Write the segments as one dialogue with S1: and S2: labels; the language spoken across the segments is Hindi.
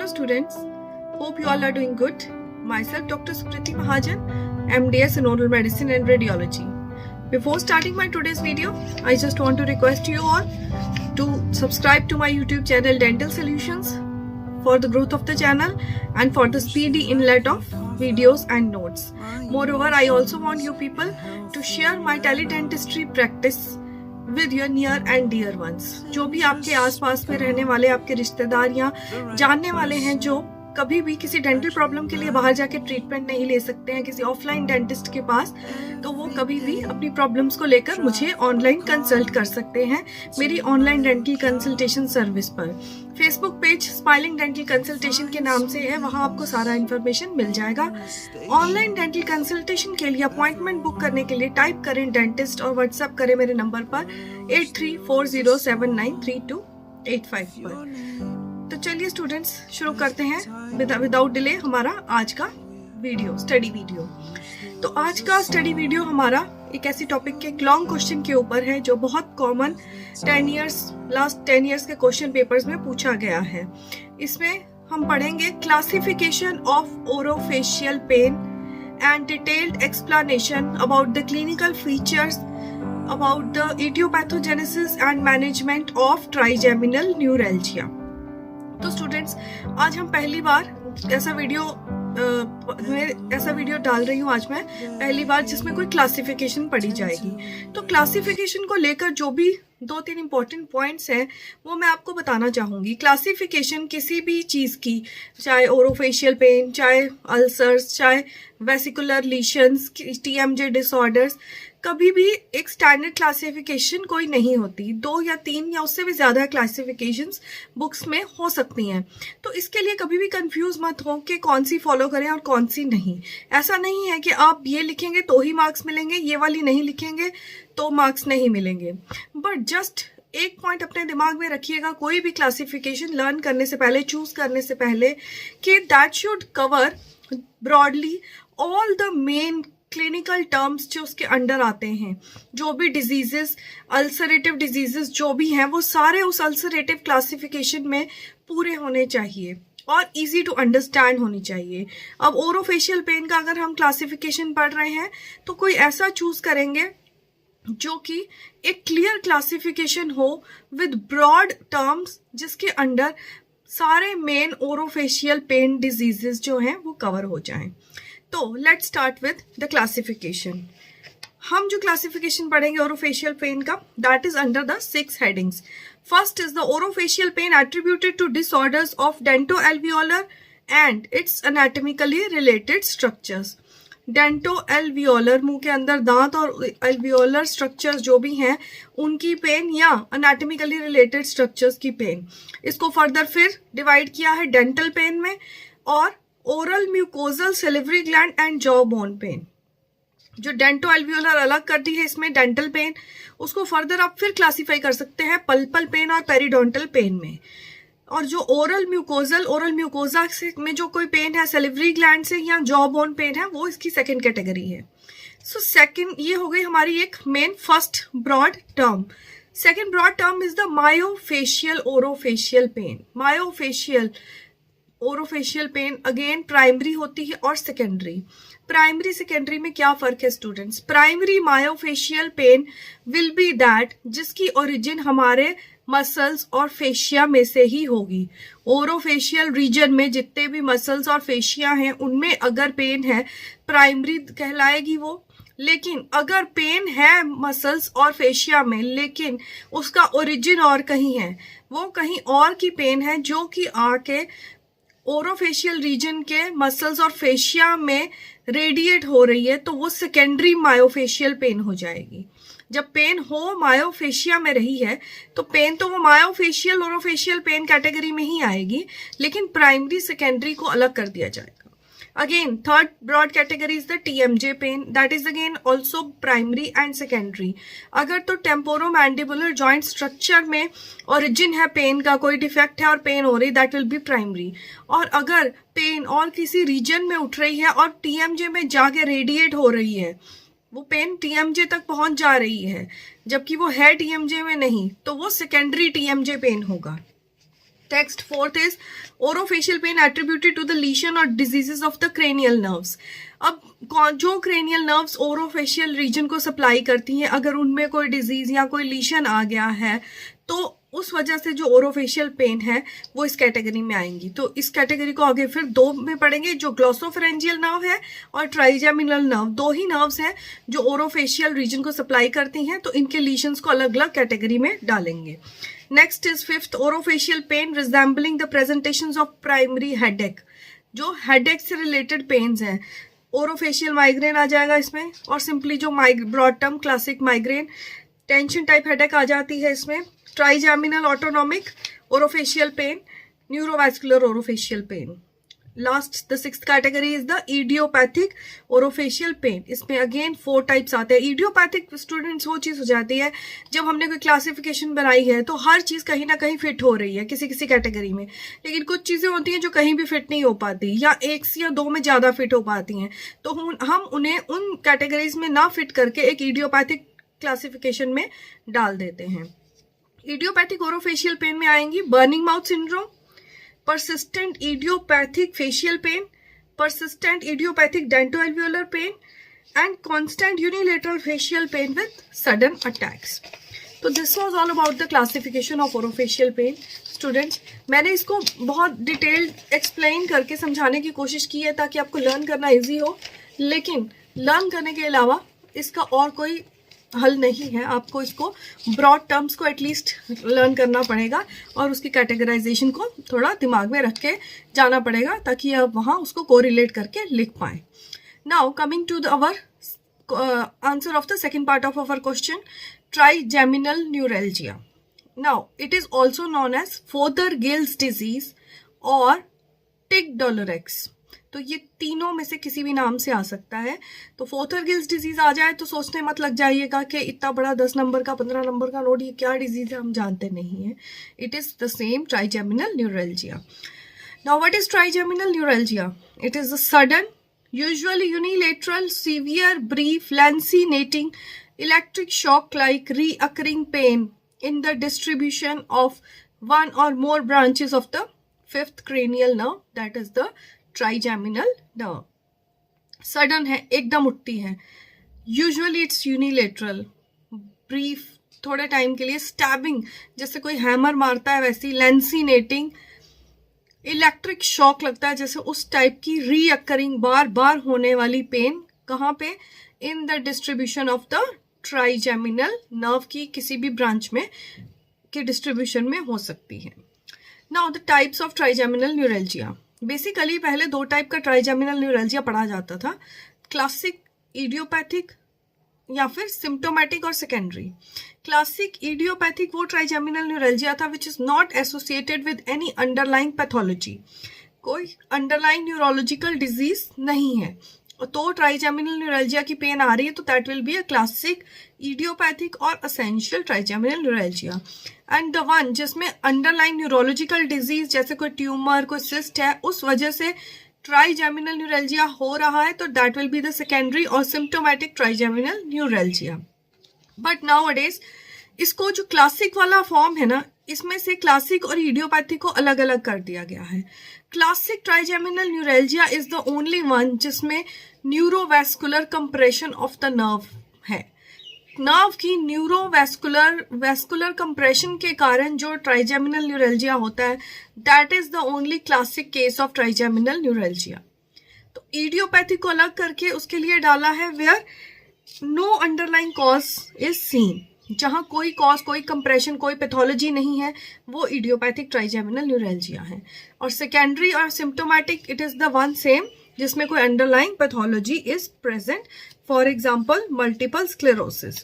S1: Hello students, hope you all are doing good. Myself Dr. Sukriti Mahajan, MDS in Oral Medicine and Radiology. Before starting my today's video, I just want to request you all to subscribe to my YouTube channel Dental Solutions for the growth of the channel and for the speedy inlet of videos and notes. Moreover, I also want you people to share my teledentistry practice with your near and dear ones. जो भी आपके आसपास में रहने वाले आपके रिश्तेदार या जानने वाले हैं जो कभी भी किसी डेंटल प्रॉब्लम के लिए बाहर जाके ट्रीटमेंट नहीं ले सकते हैं किसी ऑफलाइन डेंटिस्ट के पास, तो वो कभी भी अपनी प्रॉब्लम्स को लेकर मुझे ऑनलाइन कंसल्ट कर सकते हैं मेरी ऑनलाइन डेंटल कंसल्टेशन सर्विस पर। Facebook page smiling dental consultation के नाम से है, वहां आपको सारा इन्फॉर्मेशन मिल जाएगा। ऑनलाइन डेंटल कंसल्टेशन के लिए अपॉइंटमेंट बुक करने के लिए टाइप करें डेंटिस्ट और व्हाट्सएप करें मेरे नंबर पर 8340793285 पर। तो चलिए स्टूडेंट्स शुरू करते हैं विदाउट डिले हमारा आज का वीडियो, स्टडी वीडियो। तो आज का स्टडी वीडियो हमारा एक ऐसी टॉपिक के एक लॉन्ग क्वेश्चन के ऊपर है जो बहुत कॉमन लास्ट 10 इयर्स के क्वेश्चन पेपर्स में पूछा गया है। इसमें हम पढ़ेंगे classification of orofacial pain and detailed explanation about the clinical features about the idiopathogenesis and management of trigeminal neuralgia. तो स्टूडेंट्स आज हम पहली बार ऐसा वीडियो डाल रही हूँ आज मैं पहली बार जिसमें कोई क्लासिफिकेशन पढ़ी जाएगी। तो क्लासिफिकेशन को लेकर जो भी 2-3 इंपॉर्टेंट पॉइंट्स हैं वो मैं आपको बताना चाहूंगी। क्लासिफिकेशन किसी भी चीज की, चाहे ओरोफेशियल पेन, चाहे अल्सर्स, चाहे वेसिकुलर लीशंस, टीएमजे डिसऑर्डर्स, कभी भी एक स्टैंडर्ड क्लासिफिकेशन कोई नहीं होती। 2 या 3 या उससे भी ज्यादा क्लासिफिकेशंस बुक्स में हो सकती हैं। तो इसके लिए कभी भी कंफ्यूज मत हो कि कौन सी फॉलो करें और कौन सी नहीं। ऐसा नहीं है कि आप ये लिखेंगे तो ही मार्क्स मिलेंगे, ये वाली नहीं लिखेंगे तो मार्क्स नहीं मिलेंगे। बट जस्ट एक पॉइंट अपने दिमाग में रखिएगा कोई भी क्लासिफिकेशन लर्न करने से पहले, चूज करने से पहले, कि that should cover broadly all the main clinical terms जो उसके अंडर आते हैं। जो भी डिजीजेस, अल्सरेटिव डिजीजेस जो भी हैं वो सारे उस अल्सरेटिव क्लासिफिकेशन में पूरे होने चाहिए और इजी टू अंडरस्टैंड होनी चाहिए। अब ओरोफेशियल पेन का अगर हम क्लासिफिकेशन पढ़ रहे हैं तो कोई ऐसा चूज करेंगे जो कि एक क्लियर क्लासिफिकेशन हो विद ब्रॉड टर्म्स जिसके अंडर सारे मेन ओरोफेशियल पेन डिजीजेस जो हैं वो कवर हो जाएं। तो let's start with the classification. हम जो क्लासिफिकेशन पढ़ेंगे ओरोफेशियल पेन का, that is under the 6 headings. First is the orofacial pain attributed to disorders of dento alveolar and its anatomically related structures. Dento alveolar, मुंह के अंदर दांत और एल्वियोलर स्ट्रक्चर्स जो भी हैं उनकी पेन या एनाटॉमिकली रिलेटेड स्ट्रक्चर्स की पेन। इसको फर्दर फिर डिवाइड किया है डेंटल पेन में और oral mucosal salivary gland and jaw bone pain. जो डेंटो एल्वियोलर अलग कर दी है इसमें डेंटल पेन, उसको फर्दर आप फिर क्लासिफाई कर सकते हैं पल्पल पेन और पेरिडोंटल पेन में। और जो ओरल म्यूकोजा में जो कोई पेन है सिलिवरी ग्लैंड से या जॉ बोन पेन है वो इसकी सेकंड कैटेगरी है। सो सेकंड ये हो गई हमारी एक main first broad term. Second broad term is the myofascial orofacial pain. Myofascial orofacial pain again primary होती है और सेकेंडरी। प्राइमरी सेकेंडरी में क्या फर्क है students? Primary myofascial pen will be that जिसकी ओरिजिन हमारे मसल्स और फेशिया में से ही होगी। ओरोफेशियल रीजन में जितने भी मसल्स और फेशिया हैं उनमें अगर पेन है प्राइमरी कहलाएगी वो। लेकिन अगर पेन है मसल्स और फेशिया में लेकिन उसका ओरिजिन और कहीं है, वो कहीं और की पेन है जो कि आके ओरोफेशियल रीजन के मसल्स और फेशिया में रेडिएट हो रही है, तो वो सेकेंडरी मायोफेशियल पेन हो जाएगी। जब पेन हो मायोफेशिया में रही है तो पेन तो वो मायोफेशियल ओरोफेशियल पेन कैटेगरी में ही आएगी, लेकिन प्राइमरी सेकेंडरी को अलग कर दिया जाएगा। Again, third broad category is the TMJ pain. That is again also primary and secondary. अगर तो temporomandibular joint structure में origin है पेन का, कोई डिफेक्ट है और पेन हो रही, that will be primary. और अगर पेन और किसी रीजन में उठ रही है और TMJ में जाके रेडिएट हो रही है, वो पेन TMJ तक पहुंच जा रही है जबकि वो है TMJ में नहीं, तो वो सेकेंडरी TMJ पेन होगा। Next, fourth is orofacial pain attributed to the lesion or diseases of the cranial nerves. अब जो cranial nerves orofacial region को सप्लाई करती हैं, अगर उनमें कोई डिजीज या कोई लीशन आ गया है तो उस वजह से जो ओरोफेशियल पेन है वो इस कैटेगरी में आएंगी. तो इस कैटेगरी को आगे फिर दो में पढ़ेंगे, जो ग्लोसोफेरेंजियल नर्व है और ट्राइजेमिनल नर्व. दो ही नर्व्स हैं जो ओरोफेशियल रीजन को सप्लाई करती हैं, तो इनके लीशंस को अलग अलग कैटेगरी में डालेंगे. Next is fifth, orofacial pain resembling the presentations of primary headache. जो हेडेक से रिलेटेड पेन्स हैं, ओरोफेशियल माइग्रेन आ जाएगा इसमें, और सिंपली जो broad term classic migraine, tension type headache आ जाती है इसमें. Trigeminal autonomic orofacial pain, neurovascular orofacial pain. Last the sixth category is the idiopathic orofacial pain. इसमें अगेन 4 टाइप्स आते हैं. इडियोपैथिक स्टूडेंट्स वो चीज हो जाती है जब हमने कोई क्लासिफिकेशन बनाई है तो हर चीज कहीं ना कहीं फिट हो रही है किसी किसी कैटेगरी में, लेकिन कुछ चीजें होती हैं जो कहीं भी फिट नहीं हो पाती या एक या दो में ज्यादा फिट हो पाती हैं, तो हम उन्हें उन कैटेगरीज में ना फिट करके एक इडियोपैथिक क्लासिफिकेशन में डाल देते हैं. इडियोपैथिक ओरोफेशियल पेन में आएंगी burning mouth syndrome, persistent idiopathic facial pain, persistent idiopathic dentoalveolar pain, and constant unilateral facial pain with sudden attacks. तो this was all about the classification of orofacial pain. Students, मैंने इसको बहुत डिटेल्ड एक्सप्लेन करके समझाने की कोशिश की है ताकि आपको लर्न करना इजी हो, लेकिन लर्न करने के अलावा इसका और कोई हल नहीं है. आपको इसको ब्रॉड टर्म्स को एटलीस्ट लर्न करना पड़ेगा और उसकी कैटेगराइजेशन को थोड़ा दिमाग में रख के जाना पड़ेगा ताकि आप वहाँ उसको कोरिलेट करके लिख पाएं. Now coming to our answer of the second part of our question, trigeminal neuralgia. Now it is also known as Fothergill's disease और टिक डोलोरेक्स. तो ये तीनों में से किसी भी नाम से आ सकता है. तो फोथर-गिल्स डिजीज आ जाए तो सोचने मत लग जाइएगा कि इतना बड़ा 10 नंबर का 15 नंबर का नोट, ये क्या डिजीज है, हम जानते नहीं है. It is the same trigeminal neuralgia. Now what is trigeminal neuralgia? It is a sudden, usually unilateral, severe, brief, lancinating, electric shock like recurring pain in the distribution of one or more branches of the fifth cranial nerve, that is the trigeminal nerve. Sudden है, एकदम उठती है. यूजुअली इट्स यूनिलेटरल, ब्रीफ, थोड़े टाइम के लिए. स्टैबिंग, जैसे कोई हैमर मारता है वैसी. लैंसिनेटिंग, इलेक्ट्रिक शॉक लगता है जैसे उस टाइप की. रीअकरिंग, बार बार होने वाली पेन. कहाँ पे? In the distribution of the trigeminal nerve की किसी भी ब्रांच में के डिस्ट्रीब्यूशन में हो सकती है. Now the types of trigeminal neuralgia. Basically पहले 2 टाइप का ट्राइजेमिनल न्यूरैल्जिया पढ़ा जाता था, क्लासिक इडियोपैथिक या फिर सिम्टोमेटिक और सेकेंडरी. क्लासिक इडियोपैथिक वो ट्राइजेमिनल न्यूरैल्जिया था which is not associated with any underlying pathology. कोई अंडरलाइंग न्यूरोलॉजिकल डिजीज नहीं है तो ट्राइजेमिनल न्यूरैल्जिया की पेन आ रही है तो that will be a classic idiopathic और essential trigeminal neuralgia. And the one जिसमें अंडरलाइन न्यूरोलॉजिकल डिजीज जैसे कोई ट्यूमर, कोई सिस्ट है, उस वजह से ट्राइजेमिनल न्यूरैल्जिया हो रहा है तो that will be the secondary और symptomatic trigeminal neuralgia. But nowadays इसको जो क्लासिक वाला फॉर्म है ना, इसमें से क्लासिक और इडियोपैथिक को अलग अलग कर दिया गया है. Classic trigeminal neuralgia is the only one जिसमें neurovascular compression of the nerve है. नर्व की वैस्कुलर कंप्रेशन के कारण जो ट्राइजेमिनल न्यूरैल्जिया होता है, that is the only classic case of trigeminal neuralgia. तो इडियोपैथिक को अलग करके उसके लिए डाला है where no underlying cause is seen. जहां कोई कॉज, कोई कंप्रेशन, कोई पैथोलॉजी नहीं है, वो इडियोपैथिक ट्राइजेमिनल न्यूरैल्जिया है. और सेकेंडरी और symptomatic it is the one same जिसमें कोई underlying pathology is present. For example multiple sclerosis.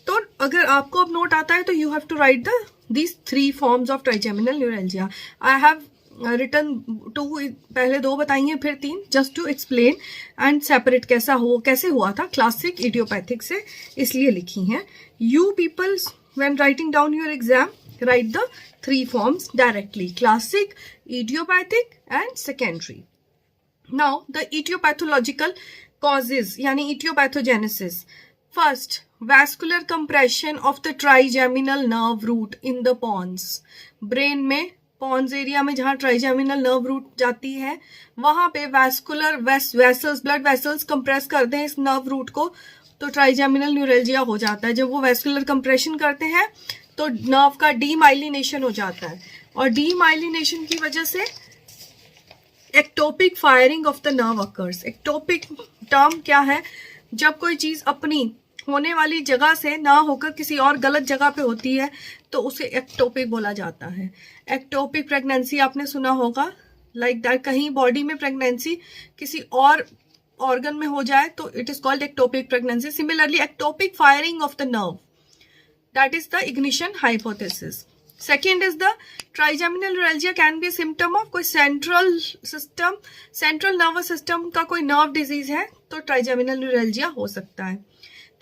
S1: तो अगर आपको अब नोट आता है तो you have to write these 3 forms of trigeminal neuralgia. I have written 2, पहले 2 बताई हैं फिर 3, just to explain and separate कैसे हुआ था क्लासिक इडियोपैथिक से, इसलिए लिखी हैं. You peoples when writing down your exam right the 3 forms directly, classic, idiopathic and secondary. Now the etiopathological causes यानी etiopathogenesis. First, vascular compression of the trigeminal nerve root in the pons. Brain में पॉन्स एरिया में जहाँ ट्राइजेमिनल नर्व रूट जाती है वहां पे vascular vessels blood vessels compress करते हैं इस नर्व रूट को, तो ट्राइजेमिनल न्यूरल्जिया हो जाता है। जब वो वेस्कुलर कंप्रेशन करते हैं तो नर्व का डीमाइलिनेशन हो जाता है, और डीमाइलिनेशन की वजह से ectopic firing of the nerve occurs. Ectopic term क्या है? जब कोई चीज अपनी होने वाली जगह से ना होकर किसी और गलत जगह पे होती है तो उसे एक्टोपिक बोला जाता है। एक्टोपिक प्रेगनेंसी आपने सुना होगा, लाइक दैट कहीं बॉडी में प्रेगनेंसी किसी और ऑर्गन में हो जाए तो it is called ectopic pregnancy. Similarly ectopic firing of the nerve, that is the ignition hypothesis. Second is the trigeminal neuralgia can be symptom of कोई सेंट्रल नर्वस सिस्टम का कोई नर्व डिजीज है तो ट्राइजेमिनल न्यूरल्जिया हो सकता है।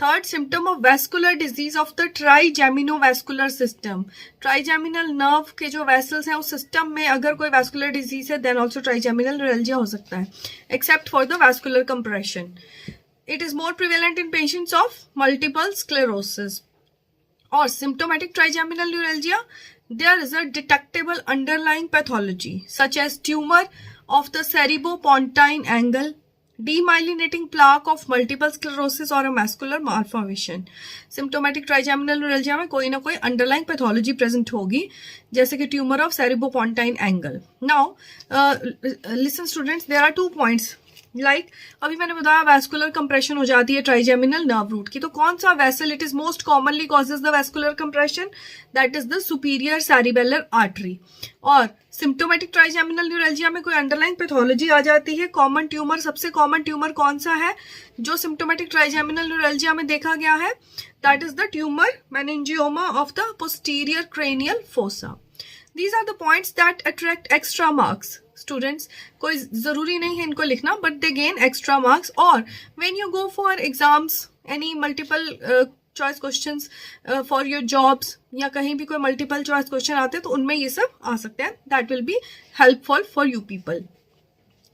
S1: Third, symptom of vascular disease of the trigeminovascular system. Trigeminal nerve के जो वेसल्स हैं उस सिस्टम में अगर कोई वैस्कुलर डिजीज है देन ऑल्सो ट्राइजेमिनल न्यूरल्जिया हो सकता है, except for the vascular compression. It is more prevalent in patients of multiple sclerosis. और symptomatic trigeminal neuralgia, there is a detectable underlying pathology such as tumor of the cerebropontine angle, demyelinating plaque of multiple sclerosis or a muscular malformation। symptomatic trigeminal neuralgia में कोई ना कोई underlying pathology present होगी, जैसे कि tumor of cerebropontine angle। Now listen students, there are 2 points like अभी मैंने बताया वैस्कुलर कंप्रेशन हो जाती है ट्राइजेमिनल नर्व रूट की, तो कौन सा vessel it is most commonly causes the vascular compression? That is the superior cerebellar artery. और सिम्टोमेटिक ट्राइजेमिनल न्यूरल्जिया में कोई अंडरलाइन पैथोलॉजी आ जाती है। कॉमन ट्यूमर, सबसे कॉमन ट्यूमर कौन सा है जो सिम्टोमेटिक ट्राइजेमिनल न्यूरल्जिया में देखा गया है? That is the tumour meningioma of the posterior cranial fossa. These are the points that attract extra marks. Students, कोई जरूरी नहीं है इनको लिखना, but they gain extra marks. और when you go for exams, any multiple choice questions for your jobs या कहीं भी कोई multiple choice question आते हैं तो उनमें ये सब आ सकते हैं. That will be helpful for you people.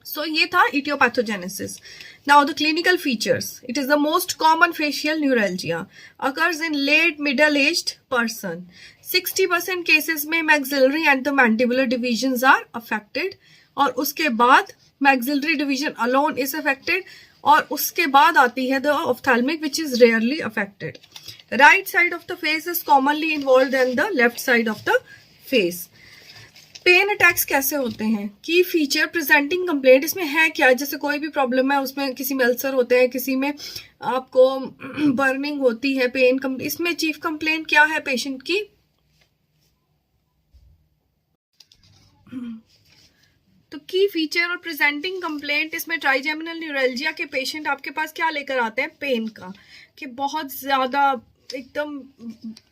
S1: So ये था etiopathogenesis. Now the clinical features. It is the most common facial neuralgia. Occurs in late middle-aged person. 60% cases में maxillary and the mandibular divisions are affected. और उसके बाद maxillary division alone is affected. और उसके बाद आती है the ophthalmic which is rarely affected. Right side of the face is commonly involved than the left side of the face. Pain attacks कैसे होते हैं? की फीचर प्रेजेंटिंग कंप्लेंट, इसमें है क्या? जैसे कोई भी प्रॉब्लम है उसमें किसी में अल्सर होते हैं, किसी में आपको बर्निंग होती है, पेन इसमें चीफ कंप्लेंट क्या है पेशेंट की? तो की फीचर और प्रेजेंटिंग कंप्लेंट इसमें ट्राइजेमिनल न्यूरल्जिया के पेशेंट आपके पास क्या लेकर आते हैं? पेन का, कि बहुत ज्यादा एकदम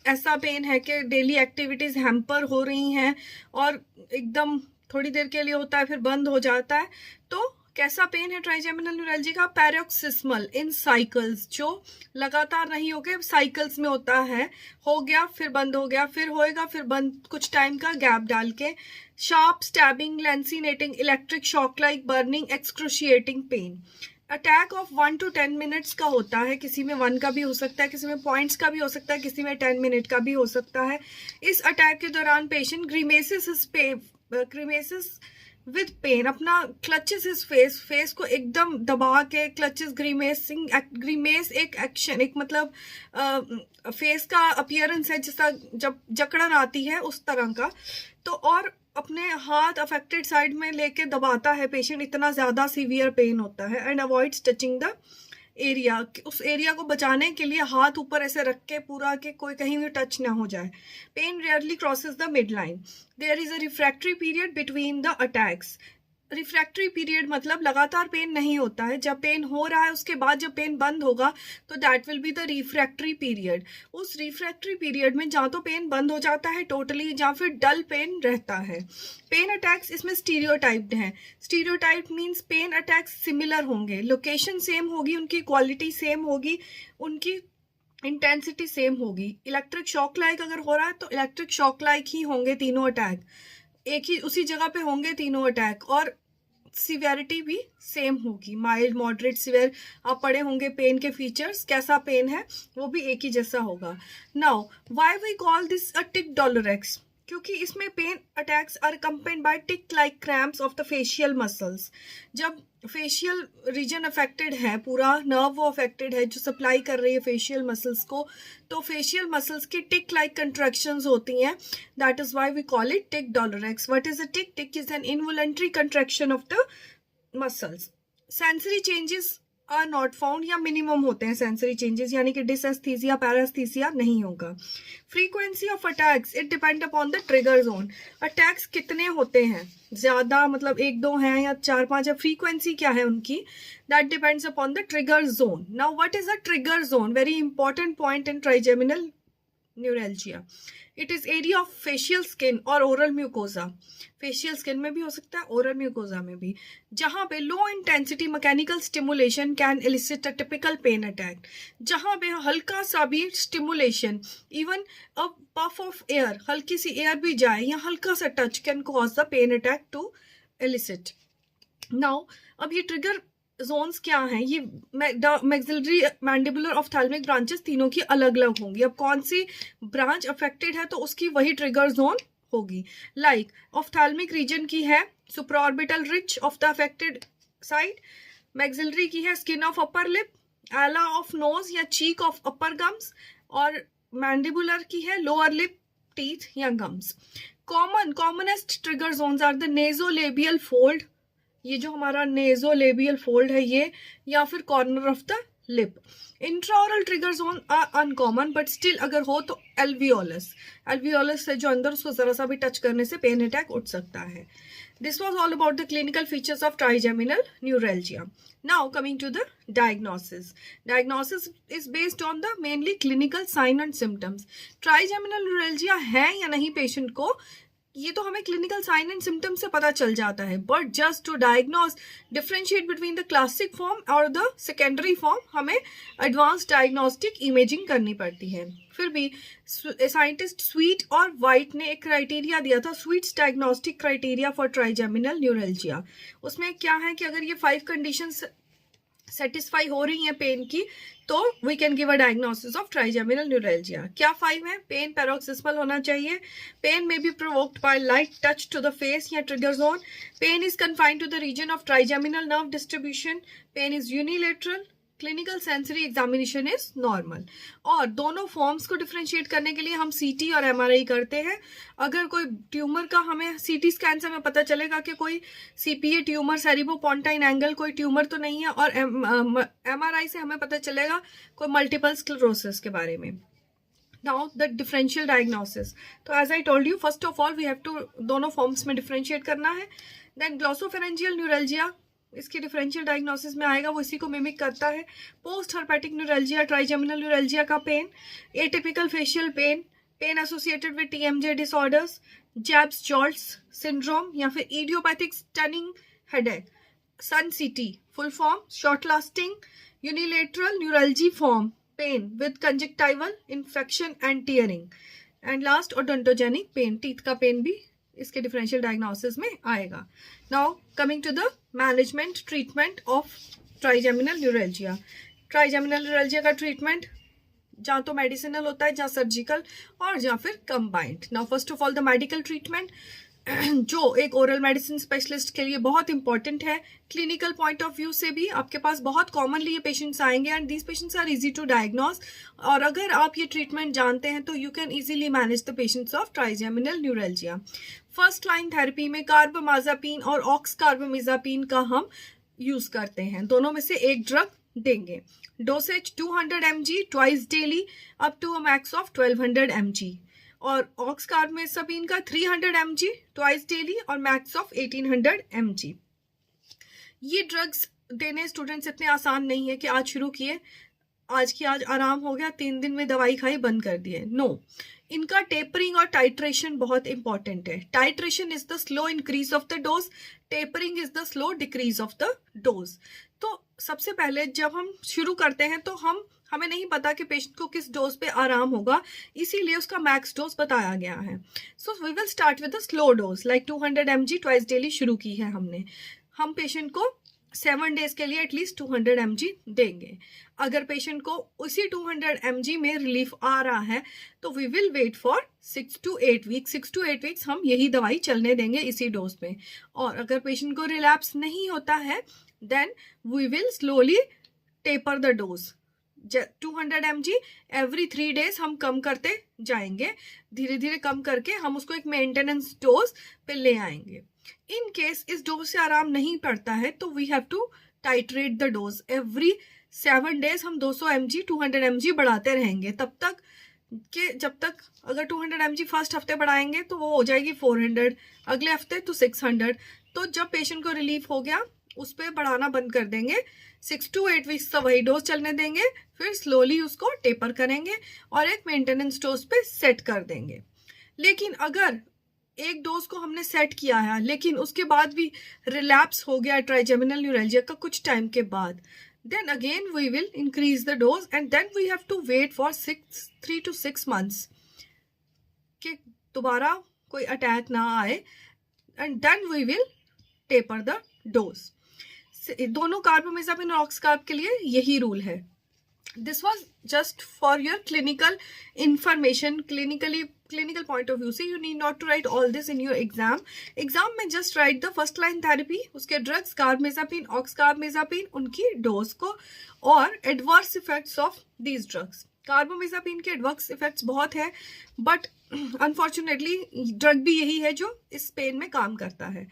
S1: ऐसा पेन है कि डेली एक्टिविटीज हैम्पर हो रही हैं और एकदम थोड़ी देर के लिए होता है फिर बंद हो जाता है। तो कैसा पेन है ट्राइजेमिनल न्यूरल्जिया का? पैरोक्सिस्मल इन साइकिल्स, जो लगातार नहीं हो गए, साइकिल्स में होता है, हो गया फिर बंद हो गया, फिर होएगा फिर बंद, कुछ टाइम का गैप डाल के। Sharp stabbing, lancinating, electric shock like burning, excruciating pain. Attack of 1 to 10 minutes का होता है, किसी में 1 का भी हो सकता है, किसी में पॉइंट्स का भी हो सकता है, किसी में 10 मिनट का भी हो सकता है। इस अटैक के दौरान पेशेंट ग्रीमेसिस विद पेन, अपना क्लचेस इज फेस को एकदम दबा के क्लचेस, ग्रीमेस एक एक्शन, एक मतलब फेस का अपीयरेंस है जैसा जब जकड़न आती है उस तरह का। तो और अपने हाथ अफेक्टेड साइड में लेके दबाता है पेशेंट, इतना ज्यादा सीवियर पेन होता है। And avoids touching the area, उस एरिया को बचाने के लिए हाथ ऊपर ऐसे रख के पूरा के कोई कहीं भी टच ना हो जाए। Pain rarely crosses the midline. There is a refractory period between the attacks. Refractory period मतलब लगातार पेन नहीं होता है, जब पेन हो रहा है उसके बाद जब पेन बंद होगा तो that will be the refractory period. उस रिफ्रैक्टरी पीरियड में जहाँ तो पेन बंद हो जाता है टोटली, या फिर डल पेन रहता है। पेन अटैक्स इसमें स्टीरियोटाइप्ड हैं। Stereotype means pain attacks similar होंगे, लोकेशन सेम होगी, उनकी क्वालिटी सेम होगी, उनकी इंटेंसिटी सेम होगी। इलेक्ट्रिक शॉक लाइक अगर हो रहा है तो इलेक्ट्रिक शॉक लाइक ही होंगे तीनों अटैक, एक ही उसी जगह पे होंगे तीनों अटैक। और सिवियरिटी भी सेम होगी, माइल्ड, मॉडरेट, सिवियर। आप पढ़े होंगे पेन के फीचर्स, कैसा पेन है वो भी एक ही जैसा होगा। Now why we call this a tic douloureux? क्योंकि इसमें pain attacks are accompanied by tic like cramps of the facial muscles. जब फेशियल रीजन अफेक्टेड है, पूरा नर्व वो अफेक्टेड है जो सप्लाई कर रही है फेशियल मसल्स को, तो फेशियल मसल्स की टिक लाइक कंट्रैक्शंस होती हैं। That is why we call it tic douloureux. What is a tic? Tic is an involuntary contraction of the muscles. Sensory changes are not found, या मिनिमम होते हैं सेंसरी चेंजेस, यानी कि डिसएस्थीसिया पैरास्थीसिया नहीं होगा। Frequency of attacks it depend upon the trigger zone. Attacks कितने होते हैं, ज्यादा मतलब 1-2 हैं या 4-5 है, फ्रीक्वेंसी क्या है उनकी, that depends upon the trigger zone. Now what is a trigger zone? Very important point in trigeminal neuralgia. It is area of facial skin और ओरल म्यूकोजा। फेशियल स्किन में भी हो सकता है, ओरल म्यूकोजा में भी, जहां पे low intensity mechanical stimulation can elicit a typical pain attack. जहां पे हल्का सा भी stimulation, even a puff of air, हल्की सी एयर भी जाए या हल्का सा touch can cause the pain attack to elicit. Now अब ये ट्रिगर जोन्स क्या हैं? ये मैक्सिलरी मैंडिबुलर ऑफ्थैल्मिक ब्रांचेस तीनों की अलग अलग होंगी। अब कौन सी ब्रांच अफेक्टेड है तो उसकी वही ट्रिगर जोन होगी। लाइक ऑफ्थैल्मिक रीजन की है supraorbital ridge of the affected side, maxillary की है skin of upper lip, ala of nose या चीक ऑफ अपर गम्स, और मैंडिबुलर की है लोअर लिप, टीथ या gums. Commonest trigger zones are the nasolabial fold, ये जो हमारा नेजोलेबियल फोल्ड है ये, या फिर corner of the lip. Intraoral trigger zone are uncommon, but still अगर हो तो एल्वियोलस, एल्वियोलस से जो अंदर, उसको जरा सा भी टच करने से पेन अटैक उठ सकता है। This was all about the clinical features of trigeminal neuralgia. Now coming to the diagnosis. Diagnosis is based on the mainly clinical sign and symptoms. Trigeminal neuralgia है या नहीं पेशेंट को, ये तो हमें क्लिनिकल साइन एंड सिम्टम से पता चल जाता है, but just to diagnose, differentiate between the classic form और द सेकेंडरी फॉर्म, हमें एडवांस डायग्नोस्टिक इमेजिंग करनी पड़ती है। फिर भी साइंटिस्ट स्वीट और वाइट ने एक क्राइटेरिया दिया था, sweets diagnostic criteria for trigeminal neuralgia. उसमें क्या है कि अगर ये 5 कंडीशंस सेटिस्फाई हो रही हैं पेन की, तो we can give a diagnosis of trigeminal neuralgia. क्या 5 है? पेन पैरोक्सिस्मल होना चाहिए, पेन में be provoked by light touch to the face या trigger zone, pain is confined to the region of trigeminal nerve distribution, pain is unilateral, clinical sensory examination is normal. और दोनों फॉर्म्स को डिफ्रेंशिएट करने के लिए हम सीटी और एमआरआई करते हैं। अगर कोई ट्यूमर का, हमें सीटी स्कैन से हमें पता चलेगा कि कोई सीपीए ट्यूमर, सेरिब्रोपोंटाइन एंगल कोई ट्यूमर तो नहीं है, और एमआरआई से हमें पता चलेगा कोई मल्टीपल स्क्लेरोसिस के बारे में। नाउ द डिफरेंशियल डायग्नोसिस, तो as I told you, first of all we have to दोनों फॉर्म्स में डिफरेंशिएट करना है। देन ग्लॉसोफेरेंजियल न्यूरैल्जिया, इसकी डिफरेंशियल डायग्नोसिस में आएगा, वो इसी को मिमिक करता है। Post herpetic neuralgia, trigeminal neuralgia का pain, atypical facial pain, pain associated with TMJ disorders, jabs jolts syndrome, या फिर idiopathic stabbing headache, SUNCT, full form short lasting unilateral न्यूरल्जी form, pain with conjunctival infection and tearing, and last odontogenic pain, teeth का पेन भी इसके डिफरेंशियल डायग्नोसिस में आएगा। Now coming to the management treatment of trigeminal neuralgia. Trigeminal neuralgia का ट्रीटमेंट जहाँ तो मेडिसिनल होता है, जहाँ सर्जिकल, और जहाँ फिर combined. Now first of all the medical treatment, जो एक ओरल मेडिसिन स्पेशलिस्ट के लिए बहुत इंपॉर्टेंट है। क्लिनिकल पॉइंट ऑफ व्यू से भी आपके पास बहुत कॉमनली ये पेशेंट्स आएंगे, and these patients are easy to diagnose, और अगर आप ये ट्रीटमेंट जानते हैं तो you can easily manage the patients of trigeminal neuralgia. First line therapy में कार्बामाज़ेपिन और ऑक्स कार्बामाज़ेपिन का हम यूज करते हैं, दोनों में से एक ड्रग देंगे। Dosage 200 mg twice daily up to a max of 1200 mg, और ऑक्स कार्बामाज़ेपिन का 300 mg ट्वाइस डेली और मैक्स ऑफ 1800 mg। ये ड्रग्स देने स्टूडेंट्स इतने आसान नहीं है कि आज शुरू किए, आज की आज आराम हो गया, 3 दिन में दवाई खाई बंद कर दिए, नो। इनका टेपरिंग और टाइट्रेशन बहुत इंपॉर्टेंट है। Titration is the slow increase of the dose, tapering is the slow decrease of the dose. तो सबसे पहले जब हम शुरू करते हैं तो हमें नहीं पता कि पेशेंट को किस डोज पे आराम होगा, इसीलिए उसका मैक्स डोज बताया गया है। So we will start with the slow dose, like 200 mg twice daily शुरू की है हमने। हम पेशेंट को 7 डेज के लिए एटलीस्ट 200 mg देंगे। अगर पेशेंट को उसी 200 mg में रिलीफ आ रहा है तो we will wait for 6 to 8 weeks. 6 to 8 weeks हम यही दवाई चलने देंगे इसी डोज में। और अगर पेशेंट को रिलैप्स नहीं होता है then we will slowly taper the dose. 200 mg every 3 days हम कम करते जाएंगे, धीरे धीरे कम करके हम उसको एक मेंटेनेंस डोज पे ले आएंगे। इन केस इस डोज से आराम नहीं पड़ता है तो we have to titrate the dose. Every 7 days हम 200 mg 200 mg बढ़ाते रहेंगे तब तक कि जब तक, अगर 200 mg फर्स्ट हफ्ते बढ़ाएंगे तो वो हो जाएगी 400, अगले हफ्ते तो 600। तो जब पेशेंट को रिलीफ हो गया उस पर बढ़ाना बंद कर देंगे। 6 to 8 वीक्स का वही डोज चलने देंगे, फिर स्लोली उसको टेपर करेंगे और एक मेंटेनेंस डोज पे सेट कर देंगे। लेकिन अगर एक डोज को हमने सेट किया है लेकिन उसके बाद भी रिलैप्स हो गया ट्राइजेमिनल न्यूरैल्जिया का कुछ टाइम के बाद, then again we will increase the dose and then we have to wait for 3 to 6 months कि दोबारा कोई अटैक ना आए and then we will taper the dose। दोनों कार्बामेज़ापिन और ऑक्सकार्ब के लिए यही रूल है। This was just for your clinical information, clinical point of view से। you need not to write all this in your exam में just write the first line therapy, उसके drugs कार्बामेज़ापिन, ऑक्सकार्बामेज़ापिन, उनकी डोज को और adverse effects of these drugs। कार्बामेज़ापिन के एडवर्स इफेक्ट्स बहुत है बट अनफॉर्चुनेटली ड्रग भी यही है जो इस पेन में काम करता है।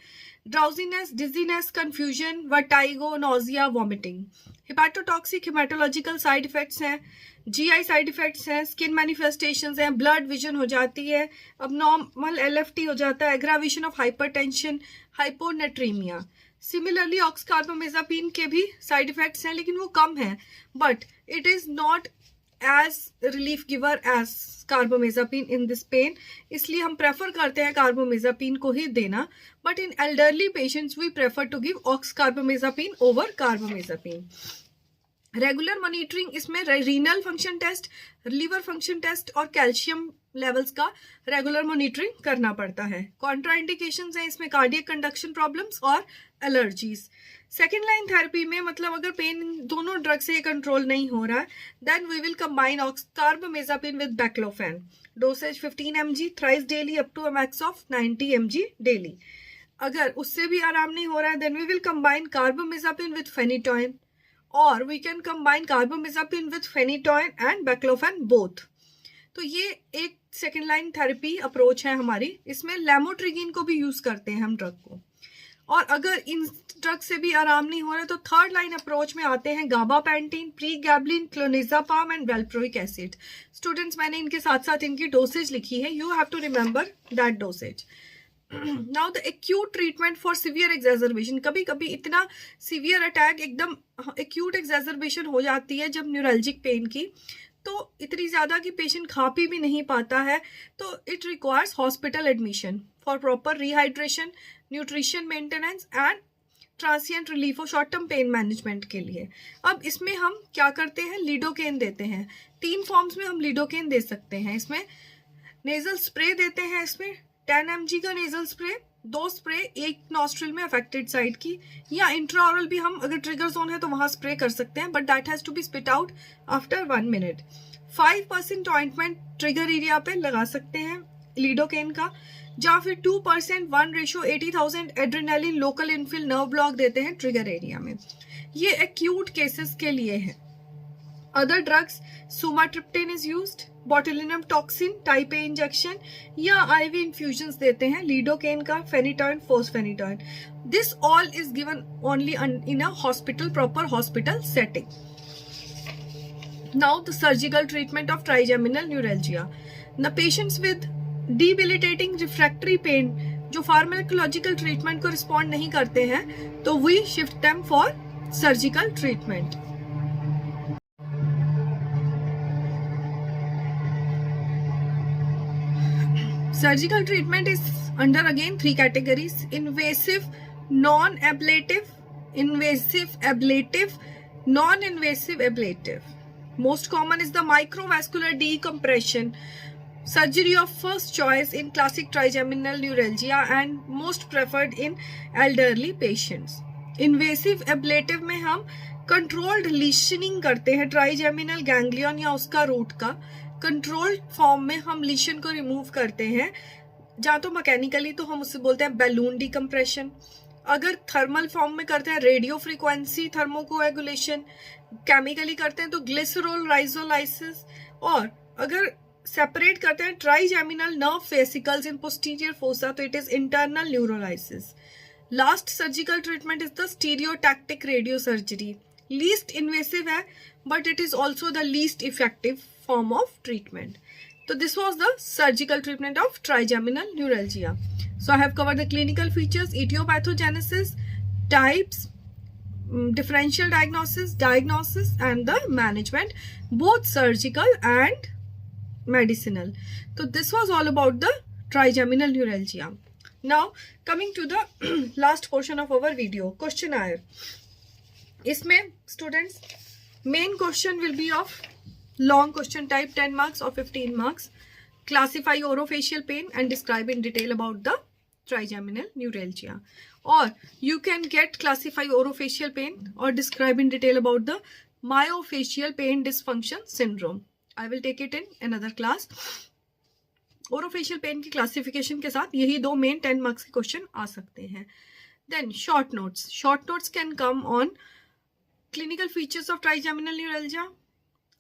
S1: Drowsiness, dizziness, confusion, vertigo, nausea, vomiting. Hepatotoxic haematological side effects हैं, जीआई साइड इफेक्ट्स हैं, स्किन मैनिफेस्टेशंस हैं, ब्लड विजन हो जाती है, अबनॉर्मल एलएफटी हो जाता है, aggravation of hypertension, hyponatremia. Similarly oxcarbazepine के भी साइड इफेक्ट्स हैं लेकिन वो कम हैं but it is not as relief giver as carbamazepine in this pain, इसलिए हम प्रेफर करते हैं कार्बामेज़ापिन को ही देना। But in elderly patients we prefer to give oxcarbazepine over carbamazepine. Regular monitoring इसमें renal function test, liver function test और कैल्शियम लेवल्स का रेगुलर मॉनिटरिंग करना पड़ता है। कॉन्ट्राइंडिकेशंस हैं इसमें कार्डियक कंडक्शन प्रॉब्लम्स और एलर्जीज। सेकेंड लाइन थेरेपी में मतलब अगर पेन दोनों ड्रग से कंट्रोल नहीं हो रहा है then we will combine carbamazepine with baclofen. Dosage 15 mg thrice daily up to a max of 90 mg daily. अगर उससे भी आराम नहीं हो रहा है then we will combine carbamazepine with phenytoin और we can combine carbamazepine with phenytoin and baclofen both. तो ये एक सेकेंड लाइन थेरेपी अप्रोच है हमारी। इसमें लैमोट्रिगिन को भी यूज करते हैं हम ड्रग को। और अगर इन ड्रग से भी आराम नहीं हो रहा तो थर्ड लाइन अप्रोच में आते हैं gabapentin, pregabalin, clonazepam and valproic acid. Students मैंने इनके साथ साथ इनकी डोसेज लिखी है, you have to remember that dosage. Now the acute treatment for severe exacerbation. कभी कभी इतना सीवियर अटैक एकदम एक्यूट एक्सैजर्बेशन हो जाती है जब न्यूरल्जिक पेन की, तो इतनी ज़्यादा कि पेशेंट खा पी भी नहीं पाता है, तो it requires hospital admission for proper rehydration, nutrition maintenance and transient relief और शॉर्ट टर्म पेन मैनेजमेंट के लिए। अब इसमें हम क्या करते हैं, लिडोकेन देते हैं। 3 फॉर्म्स में हम लिडोकेन दे सकते हैं। इसमें नेजल स्प्रे देते हैं, इसमें 10 mg का नेजल स्प्रे, 2 स्प्रे एक नॉस्ट्रिल में अफेक्टेड साइड की, या इंट्राऑरल भी हम अगर ट्रिगर जोन है तो वहां स्प्रे कर सकते हैं but that has to be spit out after 1 minute. 5% ointment trigger area पे लगा सकते हैं लिडोकेन का, या फिर 2% 1:80,000 adrenaline local infill nerve block देते हैं ट्रिगर एरिया में। ये एक्यूट केसेस के लिए है। Other drugs sumatriptan is used, botulinum toxin type A injection या आईवी इंफ्यूजन्स देते हैं लिडोकेन का, phenytoin, fosphenytoin. This all is given only in a hospital, proper hospital setting. Now the surgical treatment of trigeminal neuralgia. The patients with debilitating refractory pain जो फार्माकोलॉजिकल ट्रीटमेंट को रिस्पॉन्ड नहीं करते हैं तो we shift them for surgical treatment. Surgical treatment is under again 3 categories: invasive, non-ablative, invasive ablative, non-invasive ablative. Most common is the microvascular decompression, surgery of first choice in classic trigeminal neuralgia and most preferred in elderly patients. Invasive ablative में हम कंट्रोल्ड लीशनिंग करते हैं ट्राइजेमिनल गैंग्लियन या उसका रूट का। कंट्रोल्ड फॉर्म में हम लीशन को रिमूव करते हैं, या तो मैकेनिकली तो हम उससे बोलते हैं बैलून डिकम्प्रेशन, अगर थर्मल फॉर्म में करते हैं रेडियो फ्रीक्वेंसी थर्मोकोएगुलेशन, केमिकली करते हैं तो ग्लिसरॉल राइजोलाइसिस, और अगर सेपरेट करते हैं trigeminal nerve vesicles in posterior fossa तो it is internal neurolysis. Last surgical treatment is the stereotactic radio surgery. Least invasive है but it is also the least effective form of treatment. So this was the surgical treatment of trigeminal neuralgia. So I have covered the clinical features, etiopathogenesis, types, differential diagnosis and the management, both surgical and medicinal. So this was all about the trigeminal neuralgia. Now coming to the last portion of our video, questionnaire. इसमें students main question will be of long question type 10 marks or 15 marks. Classify orofacial pain and describe in detail about the trigeminal neuralgia. Or you can get classify orofacial pain or describe in detail about the myofascial pain dysfunction syndrome. I will take it in another class. Orofacial pain की classification के साथ यही दो main 10 marks के question आ सकते हैं. Then short notes. Short notes can come on clinical features of trigeminal neuralgia,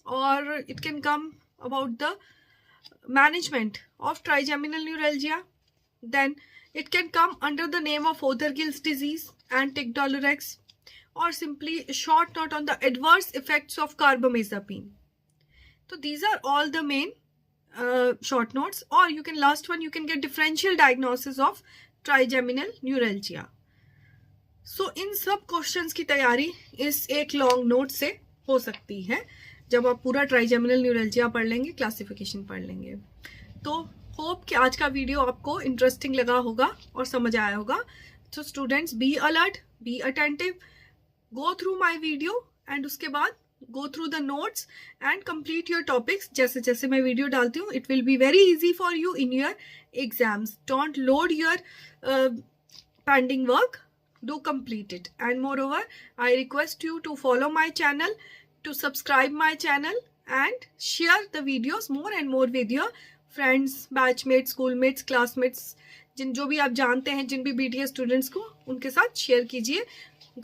S1: or it can come about the management of trigeminal neuralgia. Then it can come under the name of Fothergill's disease and tic doulorex, or simply a short note on the adverse effects of carbamazepine. So these are all the main short notes. Or you can, last one, you can get differential diagnosis of trigeminal neuralgia. So इन सब क्वेश्चंस की तैयारी इस एक लॉन्ग नोट से हो सकती है जब आप पूरा ट्राइजेमिनल न्यूरल्जिया पढ़ लेंगे, क्लासिफिकेशन पढ़ लेंगे। तो होप कि आज का वीडियो आपको इंटरेस्टिंग लगा होगा और समझ आया होगा। तो students be alert, be attentive, go through my video and उसके बाद go through the notes and complete your topics. जैसे जैसे मैं वीडियो डालती हूँ it will be very easy for you in your exams. Don't load your pending work, do complete it. And moreover, I request you to follow my channel, to subscribe my channel and share the videos more and more with your friends, batchmates, schoolmates, classmates, जो भी आप जानते हैं, जिन भी BTS स्टूडेंट्स को, उनके साथ शेयर कीजिए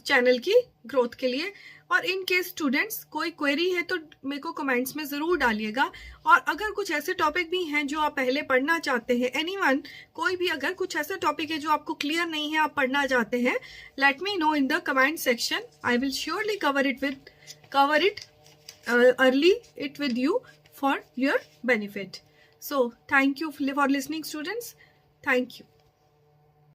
S1: चैनल की ग्रोथ के लिए। और इन केस स्टूडेंट्स कोई क्वेरी है तो मेरे को कमेंट्स में ज़रूर डालिएगा। और अगर कुछ ऐसे टॉपिक भी हैं जो आप पहले पढ़ना चाहते हैं, एनीवन, कोई भी अगर कुछ ऐसा टॉपिक है जो आपको क्लियर नहीं है, आप पढ़ना चाहते हैं, let me know in the comment section. I will surely cover it early it with you for your benefit. So thank you for listening, students. Thank you.